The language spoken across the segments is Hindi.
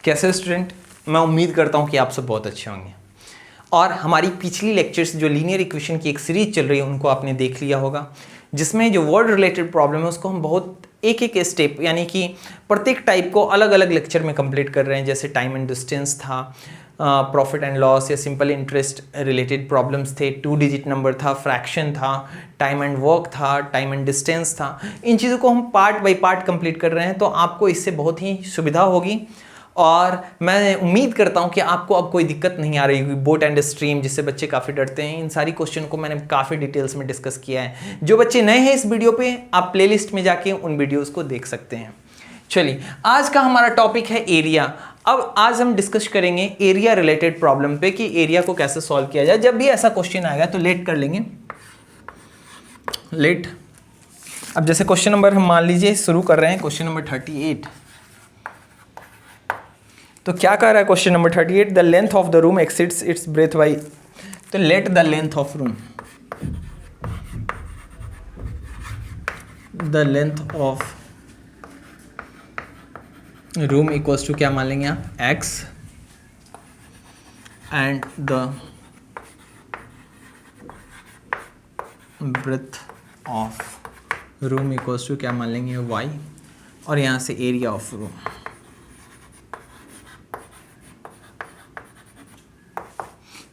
कैसे स्टूडेंट? मैं उम्मीद करता हूँ कि आप सब बहुत अच्छे होंगे और हमारी पिछली लेक्चर्स जो लीनियर इक्वेशन की एक सीरीज चल रही है उनको आपने देख लिया होगा, जिसमें जो वर्ड रिलेटेड प्रॉब्लम है उसको हम बहुत एक एक स्टेप यानी कि प्रत्येक टाइप को अलग अलग लेक्चर में कंप्लीट कर रहे हैं। जैसे टाइम एंड डिस्टेंस था, प्रॉफिट एंड लॉस या सिंपल इंटरेस्ट रिलेटेड प्रॉब्लम्स थे, 2 डिजिट नंबर था, फ्रैक्शन था, टाइम एंड वर्क था, टाइम एंड डिस्टेंस था। इन चीज़ों को हम पार्ट बाय पार्ट कंप्लीट कर रहे हैं, तो आपको इससे बहुत ही सुविधा होगी और मैं उम्मीद करता हूं कि आपको अब कोई दिक्कत नहीं आ रही होगी। बोट एंड स्ट्रीम जिससे बच्चे काफ़ी डरते हैं, इन सारी क्वेश्चन को मैंने काफ़ी डिटेल्स में डिस्कस किया है। जो बच्चे नए हैं इस वीडियो पे, आप प्लेलिस्ट में जाके उन वीडियोस को देख सकते हैं। चलिए, आज का हमारा टॉपिक है एरिया। अब आज हम डिस्कस करेंगे एरिया रिलेटेड प्रॉब्लम पे कि एरिया को कैसे सॉल्व किया जाए। जब भी ऐसा क्वेश्चन आएगा तो लेट कर लेंगे, लेट। अब जैसे क्वेश्चन नंबर हम मान लीजिए शुरू कर रहे हैं, क्वेश्चन नंबर 38। तो क्या कह रहा है question number 38? The length of the room exceeds its breadth by. तो let the length of room, the length of room equals to क्या मान लेंगे आप? x and the breadth of room equals to क्या मान लेंगे? y। और यहाँ से एरिया ऑफ रूम।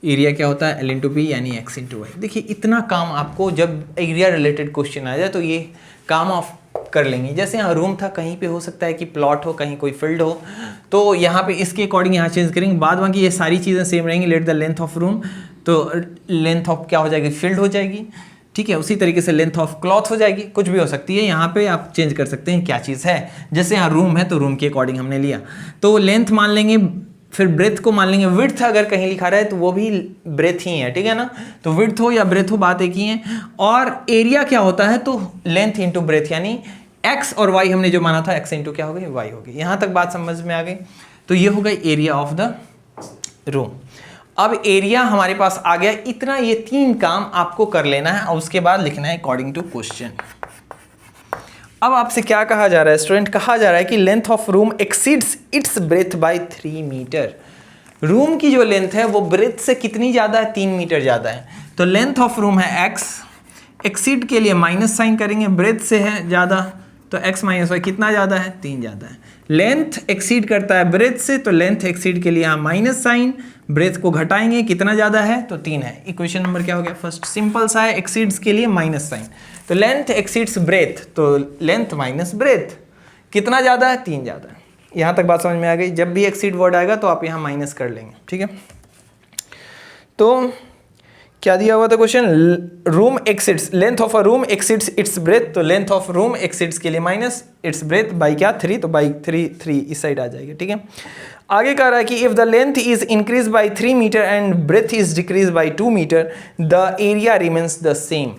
एरिया क्या होता है? L इंटू पी यानी x इंटू वाई। देखिए, इतना काम आपको जब एरिया रिलेटेड क्वेश्चन आ जाए तो ये काम आप कर लेंगे। जैसे यहाँ रूम था, कहीं पे हो सकता है कि प्लॉट हो, कहीं कोई फील्ड हो, तो यहाँ पे इसके अकॉर्डिंग यहाँ चेंज करेंगे। बाद बाकी ये सारी चीज़ें सेम रहेंगी। Late the length of room, तो लेंथ ऑफ क्या हो जाएगी? फील्ड हो जाएगी, ठीक है। उसी तरीके से लेंथ ऑफ क्लॉथ हो जाएगी, कुछ भी हो सकती है। यहाँ पे आप चेंज कर सकते हैं क्या चीज़ है। जैसे यहाँ रूम है तो रूम के अकॉर्डिंग हमने लिया, तो लेंथ मान लेंगे, फिर ब्रेथ को मान लेंगे। विड्थ अगर कहीं लिखा रहा है तो वो भी ब्रेथ ही है, ठीक है ना। तो विड्थ हो या ब्रेथ हो, बात एक ही है। और एरिया क्या होता है? तो लेंथ इंटू ब्रेथ, यानी x और y हमने जो माना था, x इंटू क्या हो गई? y हो गई। यहाँ तक बात समझ में आ गई। तो ये हो गई एरिया ऑफ द रूम। अब एरिया हमारे पास आ गया इतना। ये 3 काम आपको कर लेना है और उसके बाद लिखना है अकॉर्डिंग टू क्वेश्चन। अब आपसे क्या कहा जा रहा है स्टूडेंट? कहा जा रहा है कि length of room exceeds its breadth by 3 metre. Room की जो लेंथ है वो ब्रेथ से कितनी ज़्यादा है? 3 मीटर ज़्यादा है। तो लेंथ ऑफ रूम है x, एक्सीड के लिए माइनस साइन करेंगे, ब्रेथ से है ज़्यादा तो x माइनस वाई। कितना ज़्यादा है? 3 ज़्यादा है। लेंथ एक्सीड करता है ब्रेथ से, तो लेंथ एक्सीड के लिए यहाँ माइनस साइन, ब्रेथ को घटाएंगे, कितना ज़्यादा है? तो 3 है। इक्वेशन नंबर क्या हो गया? फर्स्ट सिंपल सा है, एक्सीड्स के लिए माइनस साइन। तो लेंथ एक्सीड्स ब्रेथ, तो लेंथ माइनस ब्रेथ, कितना ज़्यादा है? 3 ज़्यादा है। यहाँ तक बात समझ में आ गई। जब भी एक्सीड वर्ड आएगा तो आप यहाँ माइनस कर लेंगे, ठीक है। तो क्या दिया हुआ था question? Room exceeds, length of a room exceeds its breath, तो लेंथ ऑफ रूम एक्सीड्स के लिए माइनस इट्स ब्रेथ बाई क्या? 3, तो बाई 3 इस साइड आ जाएगा, ठीक है। आगे कह रहा है कि if the length is increase by 3 metre and breadth is decrease by 2 metre the area remains the same.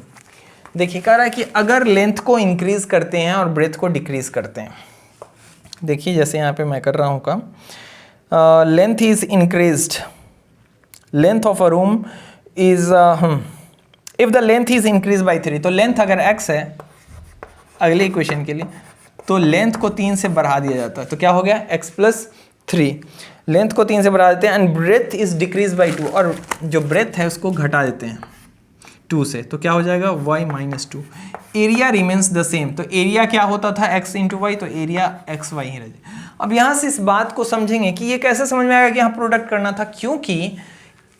देखिए, कह रहा है कि अगर लेंथ को इंक्रीज करते हैं और ब्रेथ को डिक्रीज करते हैं, देखिए जैसे यहाँ पे मैं कर रहा हूँ काम, length is increased, length of a room is if the length is increase by 3, तो लेंथ अगर x है अगले इक्वेशन के लिए, तो लेंथ को 3 से बढ़ा दिया जाता है, तो क्या हो गया? x plus 3। लेंथ को 3 से बढ़ा देते हैं and breadth is decrease by 2, और जो ब्रेथ है उसको घटा देते हैं 2 से, तो क्या हो जाएगा? y minus 2। Area remains the same, तो एरिया क्या होता था? x इंटू वाई, तो एरिया एक्स वाई ही रह जाए। अब यहाँ से इस बात को समझेंगे कि ये कैसे समझ में आएगा कि यहाँ प्रोडक्ट करना था, क्योंकि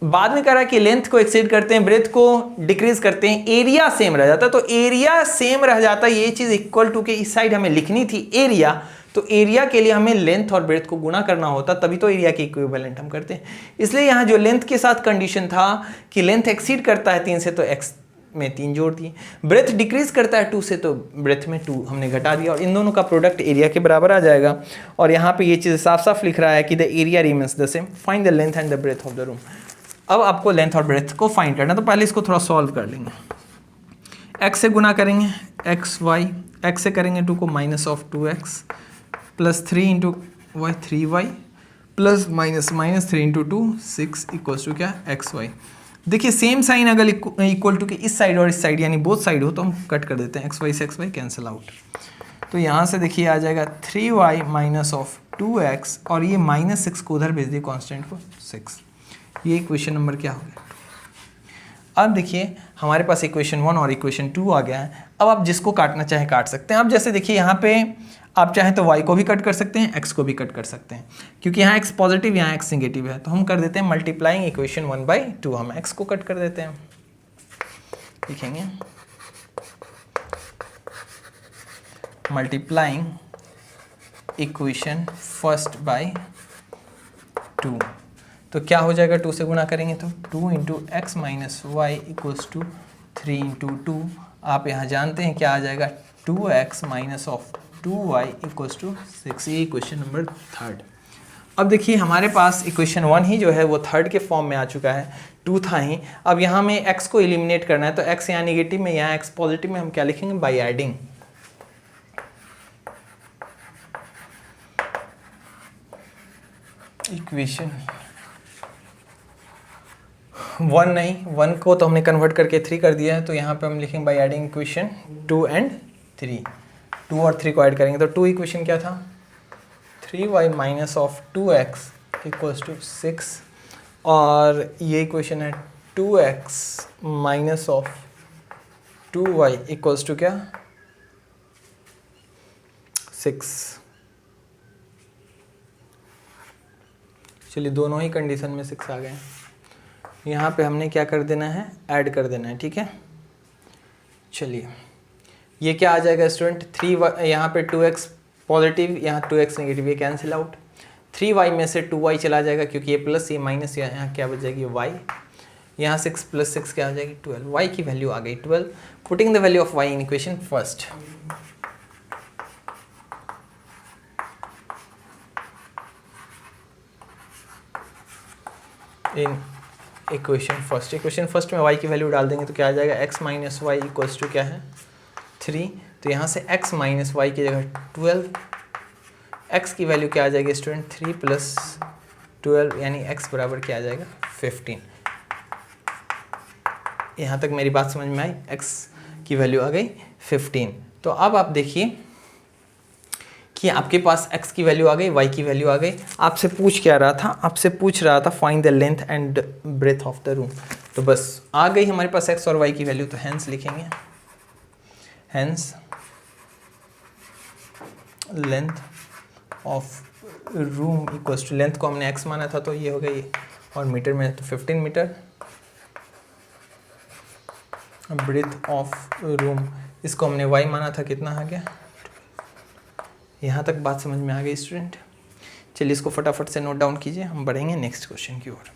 बाद में कह रहा है कि लेंथ को एक्सीड करते हैं, ब्रेथ को डिक्रीज करते हैं, एरिया सेम रह जाता है। तो एरिया सेम रह जाता है, ये चीज़ इक्वल टू के इस साइड हमें लिखनी थी एरिया, तो एरिया के लिए हमें लेंथ और ब्रेथ को गुणा करना होता, तभी तो एरिया के इक्विवेलेंट हम करते हैं। इसलिए यहाँ जो लेंथ के साथ कंडीशन था कि लेंथ एक्सीड करता है 3 से, तो x में 3 जोड़ दिए, ब्रेथ डिक्रीज करता है 2 से, तो ब्रेथ में 2 हमने घटा दिया, और इन दोनों का प्रोडक्ट एरिया के बराबर आ जाएगा। और यहाँ पे ये चीज़ साफ साफ लिख रहा है कि the area remains the same, find the length and the breadth of the room. अब आपको लेंथ और ब्रेथ को फाइंड करना, तो पहले इसको थोड़ा सॉल्व कर लेंगे। x से गुना करेंगे एक्स वाई, x से करेंगे 2 को minus of 2x plus 3 into y 3y plus minus minus 3 into 2 6 equals to क्या? X y. देखिए सेम साइन अगर इक्वल टू के इस साइड और इस साइड यानी बोथ साइड हो तो हम कट कर देते हैं, एक्स वाई से एक्स वाई कैंसिल आउट। तो यहाँ से देखिए आ जाएगा 3y माइनस ऑफ 2x और ये -6 को उधर भेज दिए कांस्टेंट को 6। ये इक्वेशन नंबर क्या हो गया? अब देखिए हमारे पास इक्वेशन 1 और इक्वेशन 2 आ गया है। अब आप जिसको काटना चाहे काट सकते हैं। अब जैसे देखिए यहाँ पे आप चाहें तो y को भी कट कर सकते हैं, x को भी कट कर सकते हैं, क्योंकि यहाँ x पॉजिटिव यहाँ x नेगेटिव है। तो हम कर देते हैं मल्टीप्लाइंग इक्वेशन 1/2, हम x को कट कर देते हैं। लिखेंगे मल्टीप्लाइंग इक्वेशन फर्स्ट बाय 2, तो क्या हो जाएगा? 2 से गुना करेंगे तो 2 into X minus Y equals to 3 into 2। आप यहाँ जानते हैं क्या आ जाएगा? 2x minus of 2y equals to 6। ये इक्वेशन नंबर 3। अब देखिए हमारे पास इक्वेशन 1 ही जो है वो 3rd के फॉर्म में आ चुका है, 2 था ही। अब यहाँ में x को एलिमिनेट करना है, तो x यहाँ निगेटिव में, यहाँ x पॉजिटिव में, हम क्या लिखेंगे? बाई एडिंग इक्वेशन 1 नहीं, 1 को तो हमने कन्वर्ट करके 3 कर दिया है, तो यहाँ पे हम लिखेंगे बाई एडिंग इक्वेशन 2 एंड 3। 2 और 3 को ऐड करेंगे तो 2 इक्वेशन क्या था? 3y minus of 2x equals to 6, और ये इक्वेशन है 2x minus of 2y equals to क्या? 6। चलिए दोनों ही कंडीशन में 6 आ गए। यहाँ पे हमने क्या कर देना है? ऐड कर देना है, ठीक है। चलिए ये क्या आ जाएगा स्टूडेंट? 3y, यहाँ पे 2x पॉजिटिव, यहाँ 2x नेगेटिव, ये कैंसिल आउट। 3y में से 2y चला जाएगा, क्योंकि ये प्लस ये माइनस, यहाँ क्या बच जाएगी? y। यहाँ 6 प्लस 6 क्या आ जाएगी? 12। y की वैल्यू आ गई 12। Putting the value of y in equation first. In equation first में y की वैल्यू डाल देंगे तो क्या आ जाएगा? x minus Y equals to क्या है? 3। तो यहाँ से x माइनस वाई की जगह 12, x की वैल्यू क्या आ जाएगी स्टूडेंट? 3 प्लस 12, यानी x बराबर क्या आ जाएगा? 15। यहाँ तक मेरी बात समझ में आई? x की वैल्यू आ गई 15। तो अब आप देखिए कि आपके पास x की वैल्यू आ गई, y की वैल्यू आ गई। आपसे पूछ क्या रहा था? आपसे पूछ रहा था find the length and breadth of the room. तो बस आ गई हमारे पास x और y की वैल्यू, तो हैंस लिखेंगे, hence length of room equals to, length को हमने x माना था तो ये हो गई, और मीटर में तो 15 मीटर। ब्रेथ ऑफ रूम, इसको हमने y माना था, कितना आ गया? यहाँ तक बात समझ में आ गई स्टूडेंट? चलिए इसको फटाफट से नोट डाउन कीजिए, हम बढ़ेंगे नेक्स्ट क्वेश्चन की ओर।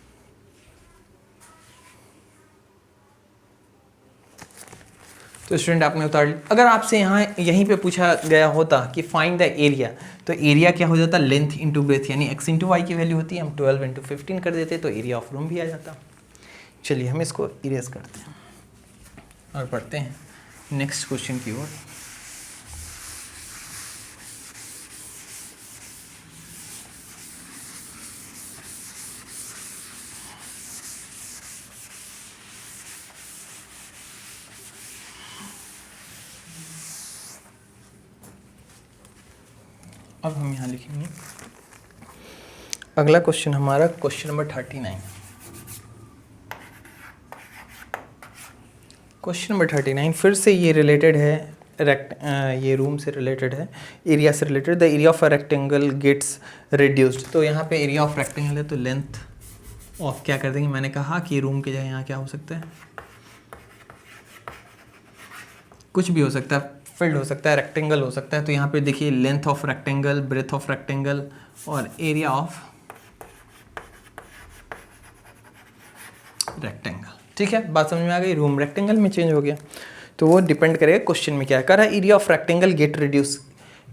तो स्टूडेंट आपने उतार ली। अगर आपसे यहाँ यहीं पे पूछा गया होता कि फाइंड द एरिया, तो एरिया क्या हो जाता? लेंथ इंटू ब्रेथ, यानी x इंटू वाई की वैल्यू होती है, हम 12 इंटू 15 कर देते तो एरिया ऑफ रूम भी आ जाता। चलिए हम इसको इरेज करते हैं और पढ़ते हैं नेक्स्ट क्वेश्चन की ओर। अब हम यहाँ लिखेंगे अगला क्वेश्चन हमारा क्वेश्चन नंबर 39। क्वेश्चन नंबर 39 फिर से ये रिलेटेड है ये रूम से रिलेटेड है, एरिया से related. The area of a rectangle gets reduced. तो यहाँ पे एरिया ऑफ रेक्टेंगल है तो लेंथ ऑफ क्या कर देंगे? मैंने कहा कि रूम की जगह यहाँ क्या हो सकता है? कुछ भी हो सकता है, फील्ड हो सकता है, रेक्टेंगल हो सकता है। तो यहाँ पे देखिए length of rectangle, breadth of rectangle और एरिया ऑफ रेक्टेंगल। ठीक है, बात समझ में आ गई? रूम रेक्टेंगल में चेंज हो गया, तो वो डिपेंड करेगा क्वेश्चन में क्या है। कह रहा है area of rectangle get reduce,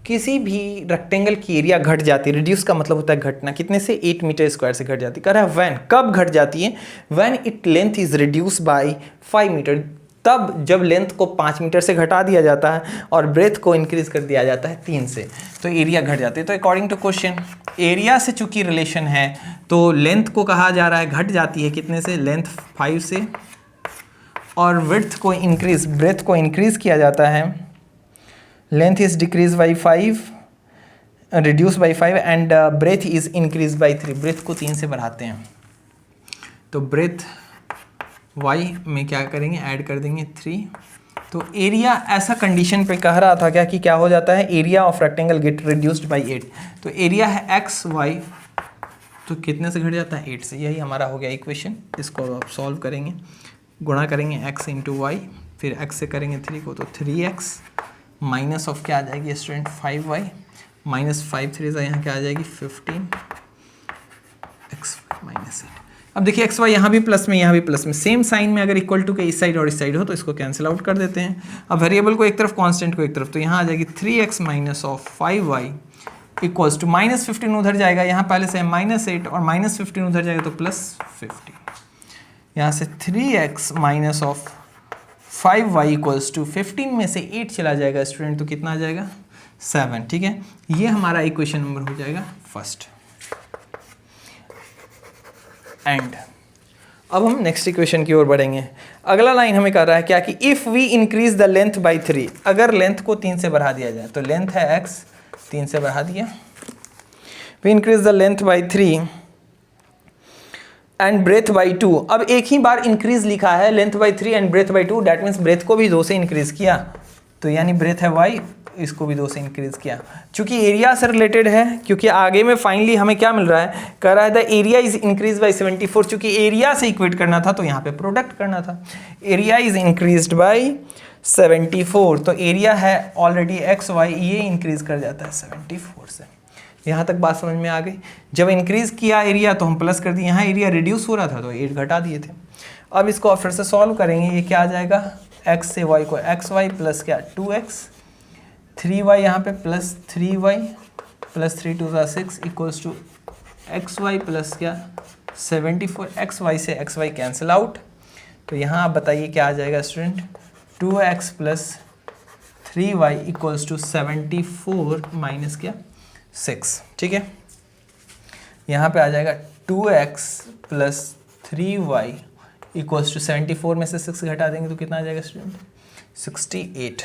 किसी भी रेक्टेंगल की एरिया घट जाती है। रिड्यूस का मतलब होता है घटना, कितने से? 8 मीटर स्क्वायर से घट जाती है। कह रहा है व्हेन, कब घट जाती है? When it length is reduce by 5 metre, तब जब लेंथ को 5 मीटर से घटा दिया जाता है और ब्रेथ को इंक्रीज कर दिया जाता है 3 से, तो एरिया घट जाती है। तो अकॉर्डिंग टू क्वेश्चन एरिया से चूंकि रिलेशन है तो लेंथ को कहा जा रहा है घट जाती है कितने से? लेंथ 5 से, और विड्थ को इंक्रीज, ब्रेथ को इंक्रीज किया जाता है। Length is decrease by 5 reduce by 5 and breadth is increase by 3, breadth को 3 से बढ़ाते हैं, तो ब्रेथ y में क्या करेंगे, ऐड कर देंगे 3। तो एरिया ऐसा कंडीशन पे कह रहा था क्या कि क्या हो जाता है, area of rectangle gate reduced by 8, तो एरिया है एक्स वाई, तो कितने से घट जाता है 8 से। यही हमारा हो गया इक्वेशन। इसको आप सॉल्व करेंगे, गुणा करेंगे x इंटू वाई, फिर x से करेंगे 3 को, तो 3x माइनस ऑफ क्या आ जाएगी स्टूडेंट 5y, माइनस 5 3 से यहाँ क्या आ जाएगी 15 x माइनस 8। अब देखिए एक्स वाई यहाँ भी प्लस में, यहाँ भी प्लस में, सेम साइन में अगर इक्वल टू के इस साइड और इस साइड हो तो इसको कैंसिल आउट कर देते हैं। अब वेरिएबल को एक तरफ, कांस्टेंट को एक तरफ, तो यहाँ आ जाएगी 3x minus of 5y equals to minus 15 उधर जाएगा, यहाँ पहले से है माइनस 8 और माइनस 15 उधर जाएगा तो प्लस 15। यहाँ से 3x minus of 5y equals to 15 में से 8 चला जाएगा स्टूडेंट, तो कितना आ जाएगा 7। ठीक है, ये हमारा इक्वेशन नंबर हो जाएगा फर्स्ट। एंड अब हम नेक्स्ट इक्वेशन की ओर बढ़ेंगे। अगला लाइन हमें कह रहा है क्या कि if we increase the length by 3, अगर लेंथ को 3 से बढ़ा दिया जाए, तो लेंथ है x, 3 से बढ़ा दिया, we increase the length by 3 and breadth by 2। अब एक ही बार इंक्रीज लिखा है, length by 3 and breadth by 2, that means breadth को भी 2 से इंक्रीज किया, तो यानी ब्रेथ है y, इसको भी 2 से इंक्रीज किया। चूंकि एरिया से रिलेटेड है, क्योंकि आगे में फाइनली हमें क्या मिल रहा है, कह रहा है the area is increase bye 74, चूंकि एरिया से इक्वेट करना था तो यहाँ पे प्रोडक्ट करना था। एरिया इज इंक्रीज्ड बाय 74, तो एरिया है ऑलरेडी एक्स वाई, ये इंक्रीज कर जाता है 74 से। यहाँ तक बात समझ में आ गई। जब इंक्रीज किया एरिया तो हम प्लस कर दिए, यहाँ एरिया रिड्यूस हो रहा था तो 8 घटा दिए थे। अब इसको फिर से सॉल्व करेंगे, ये क्या आ जाएगा, एक्स से वाई को एक्स वाई प्लस क्या 2x, 3y यहाँ पे plus 3y plus 3 2 6 equals to x y plus क्या 74। एक्स वाई से एक्स वाई कैंसिल आउट, तो यहाँ आप बताइए क्या आ जाएगा student, 2x plus 3y equals to 74 minus क्या 6। ठीक है, यहाँ पे आ जाएगा 2x plus 3y equals to 74 में से 6 घटा देंगे तो कितना आ जाएगा स्टूडेंट 68।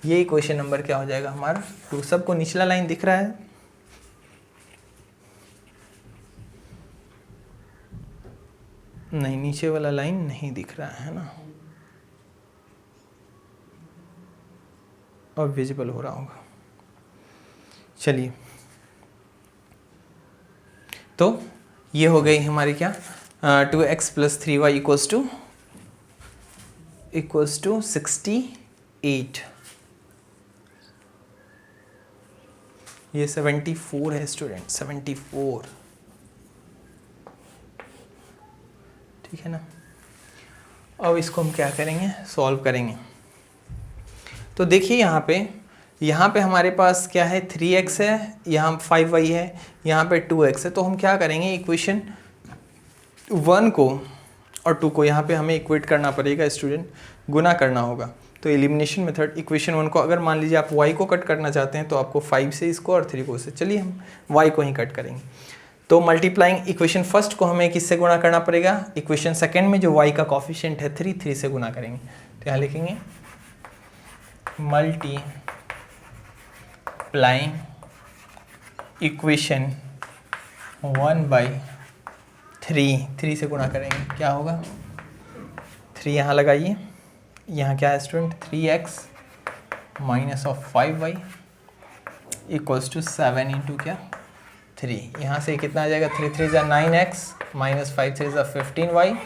ये क्वेश्चन नंबर क्या हो जाएगा हमारा 2। सबको निचला लाइन दिख रहा है, नहीं नीचे वाला लाइन नहीं दिख रहा है ना, और विजिबल हो रहा होगा। चलिए, तो ये हो गई हमारी क्या 2x plus 3y equals to 68। ये 74 है स्टूडेंट, 74। ठीक है ना। अब इसको हम क्या करेंगे, सॉल्व करेंगे। तो देखिए यहाँ पे हमारे पास क्या है 3x है, यहाँ 5y है, यहाँ पे 2x है। तो हम क्या करेंगे, इक्वेशन 1 को और 2 को यहाँ पे हमें इक्वेट करना पड़ेगा स्टूडेंट, गुना करना होगा। तो एलिमिनेशन मेथड, इक्वेशन 1 को अगर मान लीजिए आप y को कट करना चाहते हैं तो आपको 5 से इसको और 3 को से, चलिए हम y को ही कट करेंगे। तो मल्टीप्लाइंग इक्वेशन फर्स्ट को हमें किससे गुणा करना पड़ेगा, इक्वेशन सेकंड में जो y का कॉफिशिएंट है 3 से गुणा करेंगे। तो यहाँ लिखेंगे मल्टीप्लाइंग इक्वेशन 1/3 से गुणा करेंगे, क्या होगा 3 यहाँ लगाइए, यहाँ क्या है student 3x minus of 5y equals to 7 into क्या 3। यहाँ से कितना आ जाएगा 3 3 9x minus 5 3 15y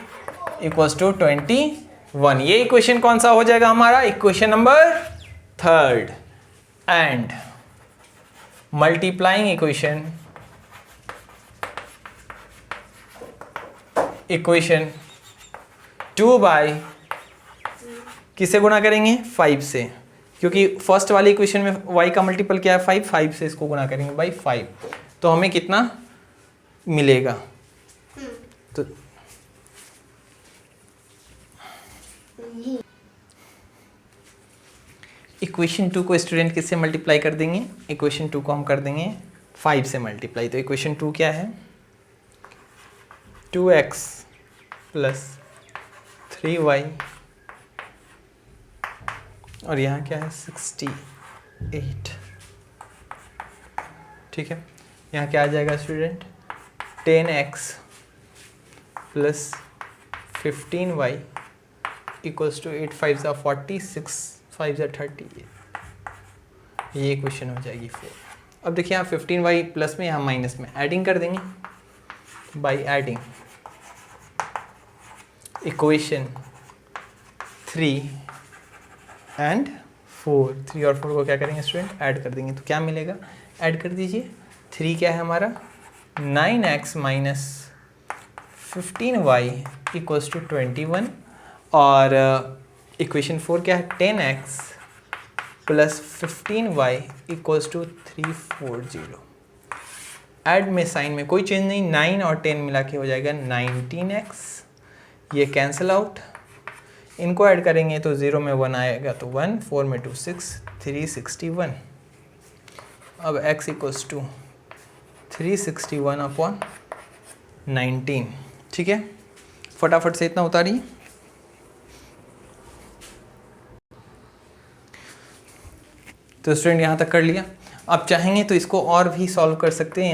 equals to 21। ये इक्वेशन कौन सा हो जाएगा हमारा, equation number 3। And multiplying equation 2 by किससे गुणा करेंगे 5 से, क्योंकि फर्स्ट वाली इक्वेशन में y का मल्टीपल क्या है 5 से इसको गुणा करेंगे बाई 5, तो हमें कितना मिलेगा। तो इक्वेशन 2 को स्टूडेंट किससे मल्टीप्लाई कर देंगे, इक्वेशन 2 को हम कर देंगे 5 से मल्टीप्लाई। तो इक्वेशन 2 क्या है 2x प्लस 3y और यहाँ क्या है 68 ठीक है, यहाँ क्या आ जाएगा student, 10x plus 15y equals to 8 5 ज़ा 40, 6 5 ज़ा 30, ये इक्वेशन हो जाएगी 4। अब देखिए यहाँ 15y प्लस में, यहाँ माइनस में, एडिंग कर देंगे बाई एडिंग इक्वेशन 3 एंड 4, 3 और 4 को क्या करेंगे स्टूडेंट, ऐड कर देंगे। तो क्या मिलेगा, ऐड कर दीजिए, 3 क्या है हमारा, 9x minus 15y equals to 21, और इक्वेशन 4 क्या है, 10x plus 15y equals to 340। Add में साइन में कोई चेंज नहीं, 9 और 10 मिला के हो जाएगा 19x, ये कैंसिल आउट, इनको ऐड करेंगे तो 0 में 1 आएगा तो 1, 4 में 2 6, 361। अब x इक्वल्स टू 361 अपॉन 19, ठीक है, फटाफट से इतना उतारिए। तो स्टूडेंट यहाँ तक कर लिया। आप चाहेंगे तो इसको और भी सॉल्व कर सकते हैं।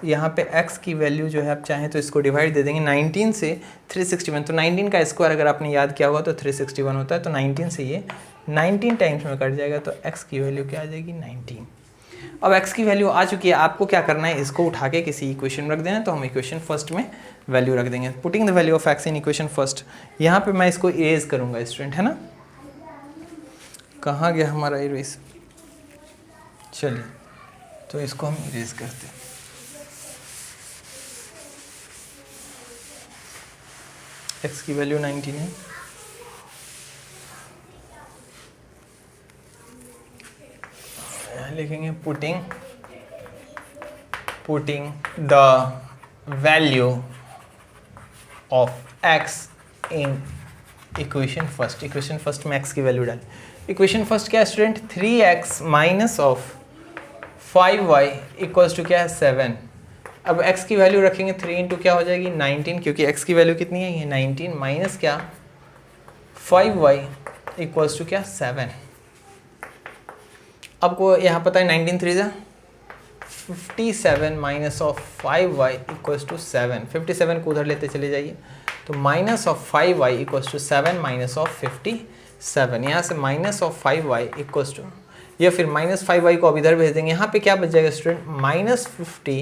यहाँ पे x की वैल्यू जो है आप चाहें तो इसको डिवाइड दे देंगे 19 से 361, तो 19 का स्क्वायर अगर आपने याद किया होगा तो 361 होता है, तो 19 से ये 19 टाइम्स में कट जाएगा, तो x की वैल्यू क्या आ जाएगी, 19। अब x की वैल्यू आ चुकी है, आपको क्या करना है, इसको उठा के किसी इक्वेशन में रख देना। तो हम इक्वेशन फर्स्ट में वैल्यू रख देंगे, putting the value of x in equation first. यहाँ पे मैं इसको इरेज करूँगा स्टूडेंट, है ना, कहाँ गया हमारा इरेज, चलिए तो इसको हम इरेज करते हैं। x की वैल्यू 19 है, लिखेंगे putting the value of x in equation first. Equation first में x की वैल्यू डालें। इक्वेशन फर्स्ट क्या है student, 3x minus of 5y equals to क्या है, 7। अब x की वैल्यू रखेंगे 3 इंटू क्या हो जाएगी, 19, क्योंकि x की वैल्यू कितनी है, ये 19 माइनस क्या 5y इक्वल्स टू क्या 7। आपको यहाँ पता है 19 3 जा 57 minus of 5y equals to 7। 57 को उधर लेते चले जाइए, तो minus of 5y equals to 7 minus of 57। यहाँ से minus of 5y equals to, या फिर माइनस 5y को अब इधर भेज देंगे। यहाँ पे क्या बच जाएगा स्टूडेंट, माइनस 50,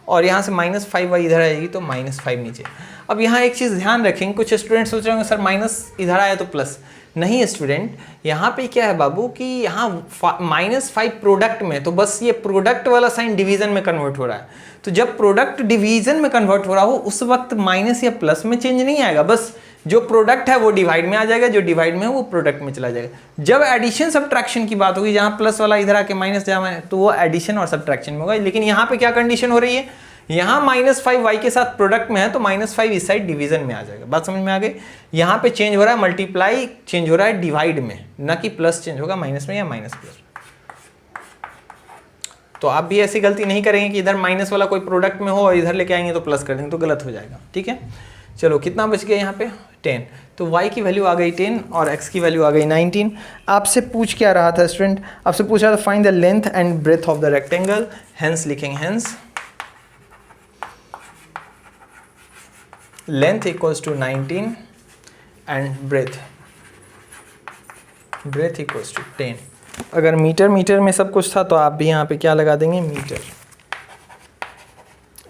और यहाँ से माइनस 5y इधर आएगी तो माइनस 5 नीचे। अब यहाँ एक चीज़ ध्यान रखेंगे, कुछ स्टूडेंट सोच रहे होंगे सर माइनस इधर आया तो प्लस, नहीं स्टूडेंट, यहाँ पे क्या है बाबू कि यहाँ -5 प्रोडक्ट में, तो बस ये प्रोडक्ट वाला साइन डिवीजन में कन्वर्ट हो रहा है। तो जब प्रोडक्ट डिवीजन में कन्वर्ट हो रहा हो उस वक्त माइनस या प्लस में चेंज नहीं आएगा, बस जो प्रोडक्ट है वो डिवाइड में आ जाएगा, जो डिवाइड में है वो प्रोडक्ट में चला जाएगा। जब एडिशन सब्ट्रैक्शन की बात होगी, जहाँ प्लस वाला इधर आके माइनस जाए, तो वो एडिशन और सब्ट्रैक्शन में होगा। लेकिन यहाँ पे क्या कंडीशन हो रही है, यहाँ -5y के साथ प्रोडक्ट में है तो -5 इस साइड डिवीजन में आ जाएगा। बात समझ में आ गई। यहाँ पे चेंज हो रहा है, मल्टीप्लाई चेंज हो रहा है डिवाइड में, ना कि प्लस चेंज होगा माइनस में या माइनस प्लस। तो आप भी ऐसी गलती नहीं करेंगे कि इधर माइनस वाला कोई प्रोडक्ट में हो और इधर लेके आएंगे तो प्लस कर देंगे, तो गलत हो जाएगा। ठीक है, चलो कितना बच गया यहाँ पे 10। तो y की वैल्यू आ गई 10 और x की वैल्यू आ गई 19। आपसे पूछ क्या रहा था स्टूडेंट, आपसे पूछ रहा था find the length and breadth of the rectangle. Hence लिखेंगे, hence length equals to 19 and breadth equals to 10। अगर मीटर में सब कुछ था तो आप भी यहाँ पे क्या लगा देंगे, मीटर।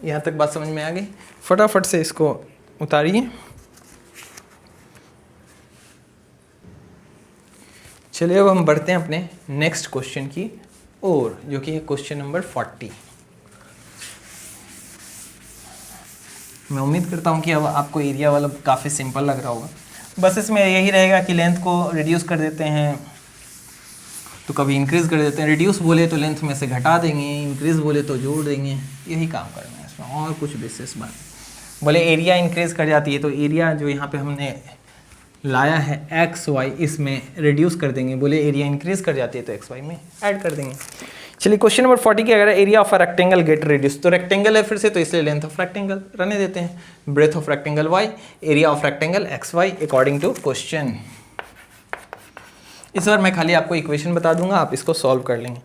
यहाँ तक बात समझ में आ गई। फटाफट से इसको उतारिए। चलिए अब हम बढ़ते हैं अपने नेक्स्ट क्वेश्चन की ओर, जो कि है क्वेश्चन नंबर 40। मैं उम्मीद करता हूँ कि अब आपको एरिया वाला काफ़ी सिंपल लग रहा होगा। बस इसमें यही रहेगा कि लेंथ को रिड्यूस कर देते हैं तो कभी इंक्रीज़ कर देते हैं। रिड्यूस बोले तो लेंथ में से घटा देंगे, इंक्रीज़ बोले तो जोड़ देंगे, यही काम करना है इसमें, और कुछ विशेष बात। बोले एरिया इंक्रीज़ कर जाती है तो एरिया जो यहाँ पे हमने लाया है एक्स वाई, इसमें रिड्यूस कर देंगे। बोले एरिया इंक्रीज़ कर जाती है तो एक्स वाई में ऐड कर देंगे। चलिए क्वेश्चन नंबर 40 की अगर area of a rectangle get reduce, तो रेक्टेंगल है फिर से, तो इसलिए लेंथ ऑफ रेक्टेंगल रहने देते हैं, breadth of rectangle y, area of rectangle x y according to question. इस बार मैं खाली आपको इक्वेशन बता दूंगा, आप इसको सॉल्व कर लेंगे।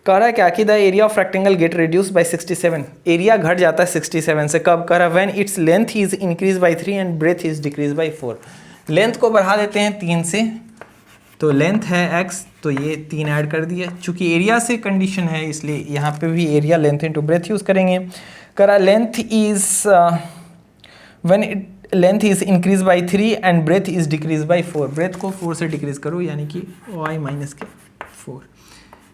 कह रहा है क्या कि the area of rectangle get reduce by 67, area घट जाता है 67 से। कब? कह रहा है when its length is increase by 3 and breadth is decrease by 4। Length को बढ़ा देते हैं 3 से, तो लेंथ है x, तो ये 3 ऐड कर दिया। चूंकि एरिया से कंडीशन है इसलिए यहाँ पे भी area length into breadth use करेंगे। कह रहा length is when it length is increase by 3 and breadth is decrease by 4। Breadth को 4 से डिक्रीज करो यानी कि y माइनस के 4।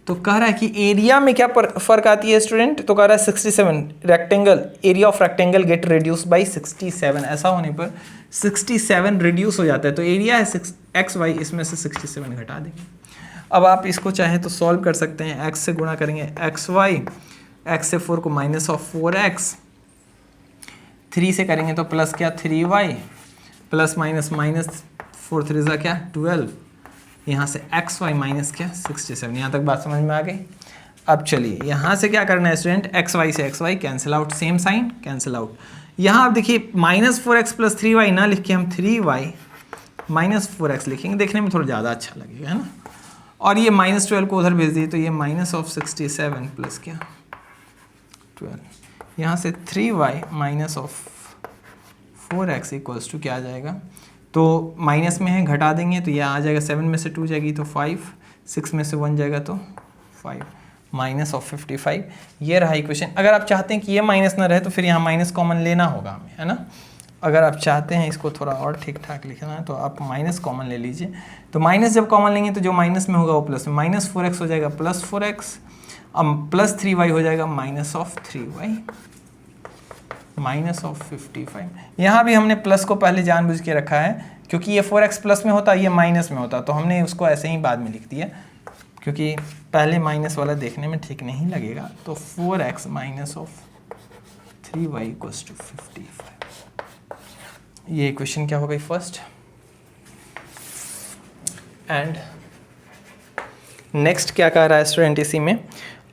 तो कह रहा है कि एरिया में क्या फर्क आती है स्टूडेंट? तो कह रहा है 67 rectangle, area of rectangle get reduce by 67। ऐसा होने पर 67 रिड्यूस हो जाता है, तो एरिया है एक्स वाई, इसमें से 67 घटा देंगे। अब आप इसको चाहें तो सॉल्व कर सकते हैं। x से गुणा करेंगे एक्स वाई, एक्स से 4 को माइनस ऑफ 4x, 3 से करेंगे तो प्लस क्या 3y, प्लस माइनस माइनस 4 3 जा क्या 12, यहाँ से एक्स वाई माइनस क्या 67। यहाँ तक बात समझ में आ गई। अब चलिए यहाँ से क्या करना है स्टूडेंट, एक्स वाई से x y cancel out, same sign cancel out. यहाँ आप देखिए -4x प्लस 3y ना लिख के हम 3y माइनस 4x लिखेंगे, देखने में थोड़ा ज़्यादा अच्छा लगेगा, है ना। और ये -12 को उधर भेज दिए तो ये माइनस ऑफ 67 प्लस क्या 12, यहाँ से 3y minus of 4x equals to क्या आ जाएगा, तो माइनस में है घटा देंगे तो ये आ जाएगा 7 में से 2 जाएगी तो 5, 6 में से 1 जाएगा तो 5, माइनस ऑफ 55। ये रहा इक्वेशन। अगर आप चाहते हैं कि ये माइनस ना रहे तो फिर यहाँ माइनस कॉमन लेना होगा हमें, है ना। अगर आप चाहते हैं इसको थोड़ा और ठीक ठाक लिखना है तो आप माइनस कॉमन ले लीजिए। तो माइनस जब कॉमन लेंगे तो जो माइनस में होगा वो प्लस में, माइनस 4x हो जाएगा प्लस 4x, अब प्लस 3y हो जाएगा minus of 3y, minus of 55। यहाँ भी हमने प्लस को पहले जानबूझ के रखा है क्योंकि ये 4x प्लस में होता, ये माइनस में होता, तो हमने उसको ऐसे ही बाद में लिख दिया क्योंकि पहले माइनस वाला देखने में ठीक नहीं लगेगा। तो 4x minus of 3y equals to 55। ये इक्वेशन क्या हो गई फर्स्ट। एंड नेक्स्ट क्या कह रहा है स्टूडेंट, इसी में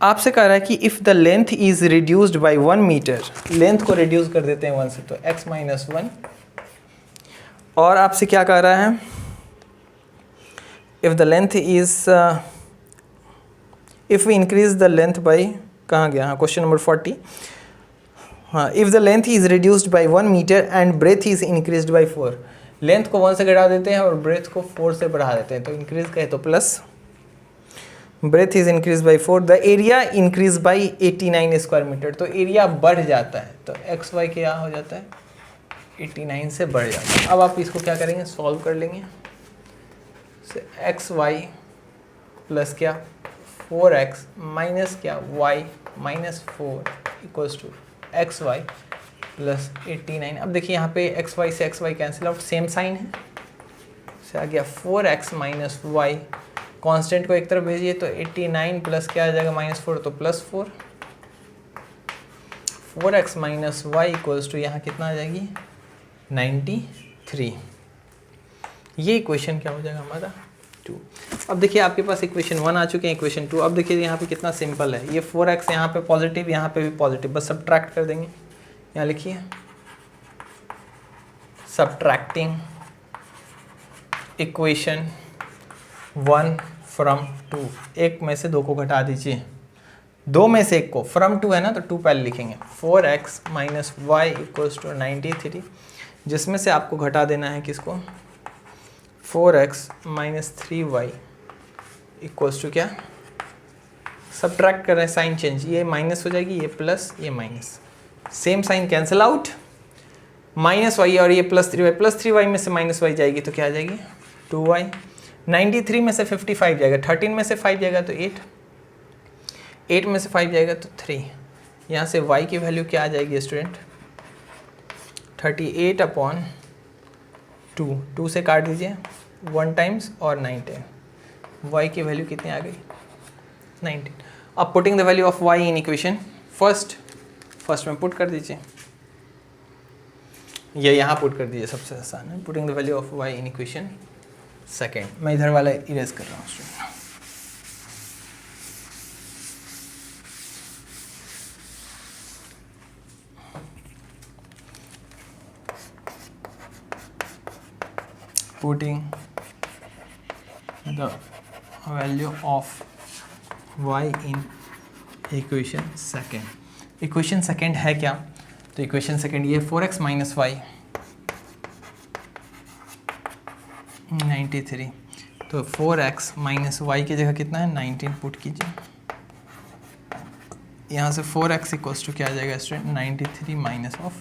आपसे कह रहा है कि if the length is reduced by 1 metre, length को रिड्यूस कर देते हैं 1 से तो x माइनस 1। और आपसे क्या कह रहा है, if the length is if we increase the length by, कहाँ गया, हाँ क्वेश्चन नंबर 40। हाँ, if the length is reduced by 1 metre and breadth is increased by 4। Length को 1 से घटा देते हैं और ब्रेथ को 4 से बढ़ा देते हैं, तो इंक्रीज कहे तो plus, breadth is increase by 4, the area increase by 89 square metre. तो एरिया बढ़ जाता है तो एक्स वाई क्या हो जाता है 89 से बढ़ जाता है। अब आप इसको क्या करेंगे, सॉल्व कर लेंगे। एक्स वाई प्लस क्या 4x माइनस क्या y minus 4 equals to x y plus 89। अब देखिए यहाँ पे एक्स वाई से x y cancel out, same sign है, से आ गया 4x माइनस वाई, कांस्टेंट को एक तरफ भेजिए तो 89 प्लस क्या आ जाएगा -4 तो plus 4, 4x minus Y equals to यहाँ कितना आ जाएगी 93। ये इक्वेशन क्या हो जाएगा हमारा 2। अब देखिए आपके पास इक्वेशन 1 आ चुके हैं, इक्वेशन 2। अब देखिए यहाँ पे कितना सिंपल है, ये 4x यहाँ पे पॉजिटिव, यहाँ पे भी पॉजिटिव, बस सब्ट्रैक्ट कर देंगे। यहाँ लिखिए सब्ट्रैक्टिंग इक्वेशन 1 फ्रॉम 2, एक में से 2 को घटा दीजिए, 2 में से 1 को, फ्रॉम 2 है ना तो 2 पहले लिखेंगे। 4x minus Y equals to 93, जिसमें से आपको घटा देना है किसको 4x minus 3y equals to क्या, सब्ट्रैक्ट कर रहे हैं, साइन चेंज, ये माइनस हो जाएगी, ये प्लस, ये minus, same sign cancel out, minus y और ये प्लस 3y, प्लस 3y में से माइनस वाई जाएगी तो क्या आ जाएगी 2y, 93 में से 55 जाएगा, 13 में से 5 जाएगा तो 8, 8 में से 5 जाएगा तो 3, यहाँ से y की वैल्यू क्या आ जाएगी स्टूडेंट 38 अपॉन 2 से काट दीजिए 1 टाइम्स और 9 टाइम, y की वैल्यू कितनी आ गई 19। अब putting the value of y in equation first में पुट कर दीजिए, ये यहाँ पुट कर दीजिए, सबसे आसान है। Putting the value of y in equation second, मैं इधर वाला इरेज कर रहा हूँ student. Putting the value of y in equation second है क्या? तो इक्वेशन सेकेंड ये 4x माइनस वाई 93, तो 4x माइनस वाई की जगह कितना है 19 पुट कीजिए। यहाँ से 4x इक्वल्स टू क्या आ जाएगा स्टूडेंट 93 माइनस ऑफ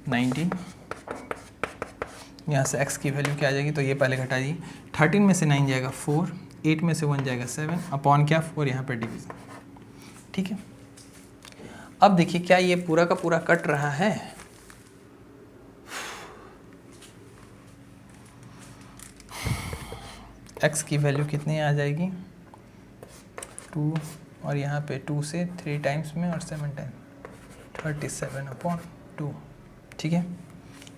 19, यहाँ से x की वैल्यू क्या आ जाएगी, तो ये पहले घटा दी, 13 में से 9 जाएगा 4, 8 में से 1 जाएगा 7 अपॉन क्या 4 यहाँ पर डिवीज़न। ठीक है, अब देखिए क्या ये पूरा का पूरा कट रहा है? x की वैल्यू कितनी आ जाएगी 2, और यहाँ पे 2 से 3 टाइम्स में और 7 टाइम 37 अपॉन 2। ठीक है,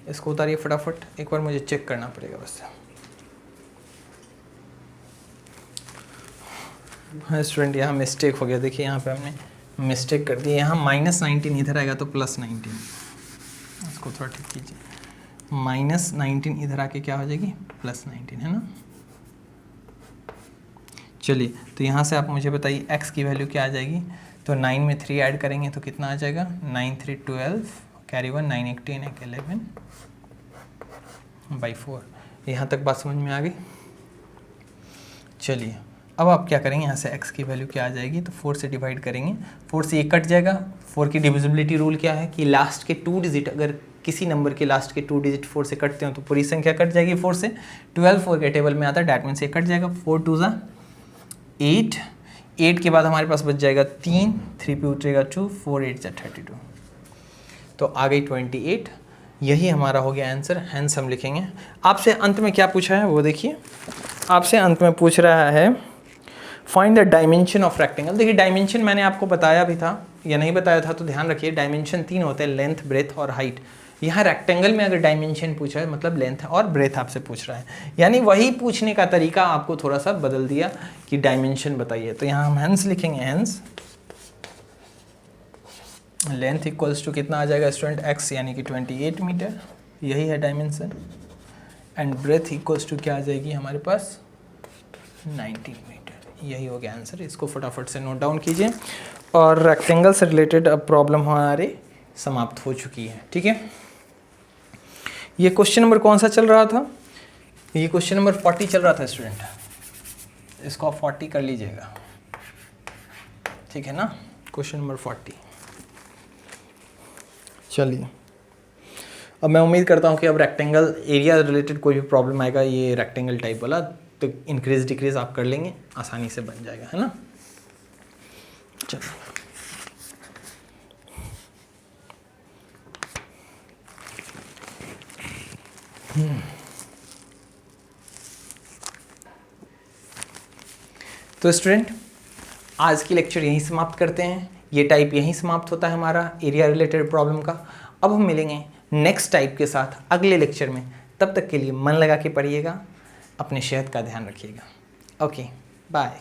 इसको उतारिए फटाफट, एक बार मुझे चेक करना पड़ेगा बस। हाँ स्टूडेंट, यहाँ मिस्टेक हो गया, देखिए यहाँ पे हमने मिस्टेक कर दी, यहाँ -19 इधर आएगा तो +19, इसको थोड़ा ठीक कीजिए, -19 इधर आके क्या हो जाएगी +19, है ना। चलिए, तो यहाँ से आप मुझे बताइए x की वैल्यू क्या आ जाएगी, तो 9 में 3 ऐड करेंगे तो कितना आ जाएगा 9 3 12, कैरी 1 9 1 10 1 11/4। यहाँ तक बात समझ में आ गई। चलिए, अब आप क्या करेंगे, यहाँ से x की वैल्यू क्या आ जाएगी, तो 4 से डिवाइड करेंगे, 4 से ये कट जाएगा। 4 की डिविजिबिलिटी रूल क्या है कि लास्ट के 2 डिजिट, अगर किसी नंबर के लास्ट के 2 डिजिट 4 से कटते हो तो पूरी संख्या कट जाएगी 4 से। 12 4 के टेबल में आता है, डैट मीन्स ये कट जाएगा, 4 2 ज़ा 8, 8 के बाद हमारे पास बच जाएगा 3, 3 पे उतरेगा 2, 4 8 ज़ा 32, तो आ गई 28। यही हमारा हो गया आंसर, हैंस हम लिखेंगे। आपसे अंत में क्या पूछा है वो देखिए, आपसे अंत में पूछ रहा है find the dimension of rectangle. देखिए डायमेंशन मैंने आपको बताया भी था या नहीं बताया था, तो ध्यान रखिए डायमेंशन 3 होते हैं, लेंथ, ब्रेथ और हाइट। यहाँ रेक्टेंगल में अगर डायमेंशन पूछा है मतलब लेंथ और ब्रेथ आपसे पूछ रहा है, यानी वही पूछने का तरीका आपको थोड़ा सा बदल दिया कि डायमेंशन बताइए। तो यहाँ हम हैंस लिखेंगे, हैंस लेंथ इक्वल्स टू कितना आ जाएगा स्टूडेंट x, यानी कि 28 मीटर, यही है dimension, and breadth equals to क्या आ जाएगी हमारे पास 19 मीटर। यही हो गया आंसर, इसको फटाफट से नोट डाउन कीजिए। और रेक्टेंगल से रिलेटेड अब प्रॉब्लम हमारे समाप्त हो चुकी है। ठीक है, ये क्वेश्चन नंबर कौन सा चल रहा था, ये क्वेश्चन नंबर 40 चल रहा था स्टूडेंट, इसको आप 40 कर लीजिएगा, ठीक है ना, क्वेश्चन नंबर 40। चलिए, अब मैं उम्मीद करता हूँ कि अब रेक्टेंगल एरिया रिलेटेड कोई भी प्रॉब्लम आएगा ये रेक्टेंगल टाइप वाला, तो इंक्रीज डिक्रीज आप कर लेंगे, आसानी से बन जाएगा, है ना। चलो, तो स्टूडेंट आज की लेक्चर यहीं समाप्त करते हैं, ये टाइप यहीं समाप्त होता है हमारा एरिया रिलेटेड प्रॉब्लम का। अब हम मिलेंगे नेक्स्ट टाइप के साथ अगले लेक्चर में, तब तक के लिए मन लगा के पढ़िएगा, अपने सेहत का ध्यान रखिएगा। Okay, bye.